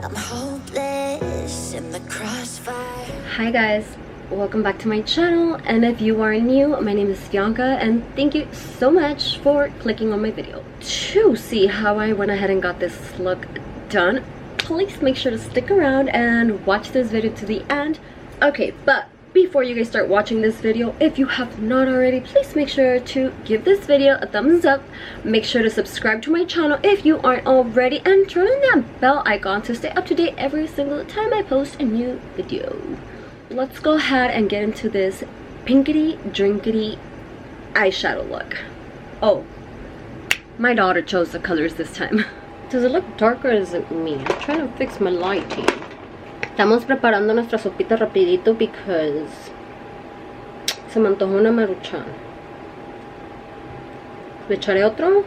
I'm hopeless in the crossfire. Hi guys, welcome back to my channel, and if you are new, my name is Bianca and thank you so much for clicking on my video. To see how I went ahead and got this look done, please make sure to stick around and watch this video to the end. Okay, but before you guys start watching this video, if you have not already, please make sure to give this video a thumbs up. Make sure to subscribe to my channel if you aren't already, and turn on that bell icon to stay up to date every single time I post a new video. Let's go ahead and get into this pinkity drinkity eyeshadow look. Oh, my daughter chose the colors this time. Does it look darker or is it me? I'm trying to fix my lighting. Estamos preparando nuestra sopita rapidito because se me antojó una maruchan. ¿Le echaré otro?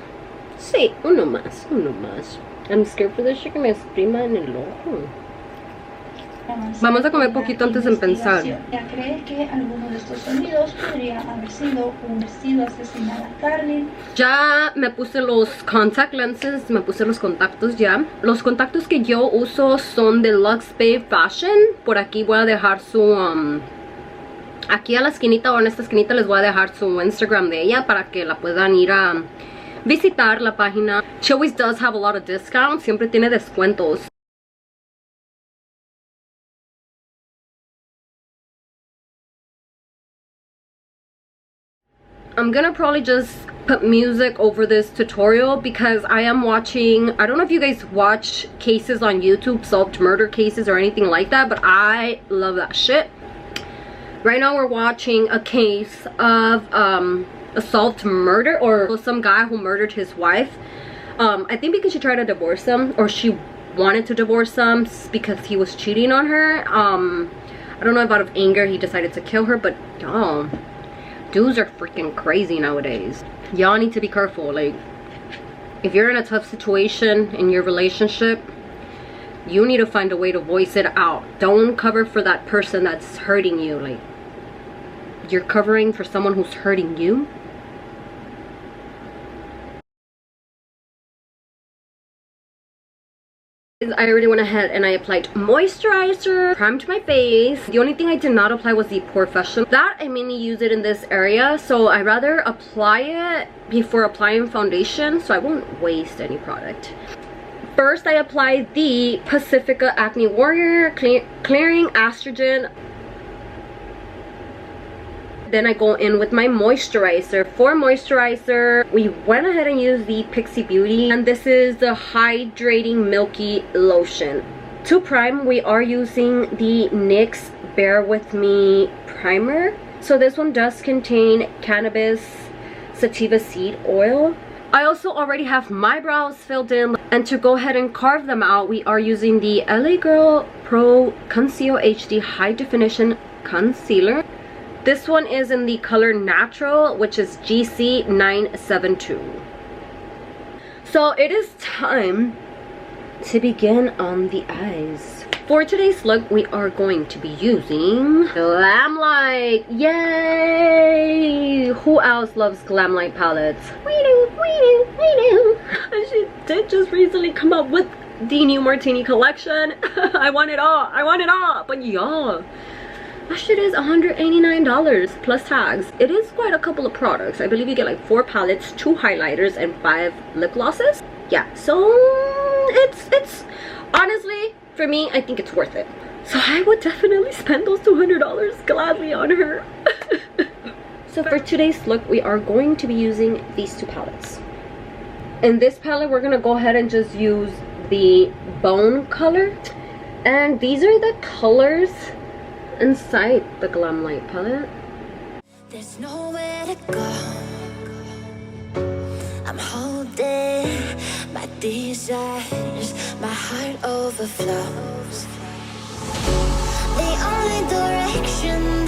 Sí, uno más, uno más. I'm scared for this shit que me exprima en el ojo. Vamos a comer poquito antes de empezar. Ya cree que alguno de estos sonidos podría haber sido un vestido asesinado a Carly. Ya me puse los contact lenses, me puse los contactos ya. Los contactos que yo uso son de Lux Babe Fashion. Por aquí voy a dejar su... aquí a la esquinita o en esta esquinita les voy a dejar su Instagram de ella para que la puedan ir a visitar la página. She always does have a lot of discounts. Siempre tiene descuentos. I'm gonna probably just put music over this tutorial because I am watching, I don't know if you guys watch cases on YouTube, solved murder cases or anything like that, but I love that shit. Right now we're watching a case of a solved murder, or some guy who murdered his wife. I think because she tried to divorce him, or she wanted to divorce him because he was cheating on her. I don't know if out of anger he decided to kill her, but y'all, dudes are freaking crazy nowadays. Y'all need to be careful. Like, if you're in a tough situation in your relationship, you need to find a way to voice it out. Don't cover for that person that's hurting you. Like, you're covering for someone who's hurting you. I already went ahead and I applied moisturizer, primed my face. The only thing I did not apply was the POREFESSIONAL. That I mainly use it in this area, so I rather apply it before applying foundation so I won't waste any product. First, I applied the PASIFICA Acne Warrior Clearing Astringent. Then I go in with my moisturizer. For moisturizer, we went ahead and used the Pixie Beauty, and this is the Hydrating Milky Lotion. To prime, we are using the NYX Bear With Me Primer. So this one does contain cannabis sativa seed oil. I also already have my brows filled in, and to go ahead and carve them out, we are using the LA Girl Pro Conceal HD High Definition Concealer. This one is in the color Natural, which is GC972. So it is time to begin on the eyes. For today's look, we are going to be using Glamlite. Yay! Who else loves Glamlite palettes? We do. And she did just recently come up with the new Martini collection. I want it all. But y'all, that shit is $189 plus tags. It is quite a couple of products. I believe you get like 4 palettes, 2 highlighters, and 5 lip glosses. Yeah, so it's honestly, for me, I think it's worth it. So I would definitely spend those $200 gladly on her. So for today's look, we are going to be using these 2 palettes. In this palette, we're gonna go ahead and just use the Bone color. And these are the colors inside the Glamlite palette. There's nowhere to go. I'm holding my desires. My heart overflows. The only direction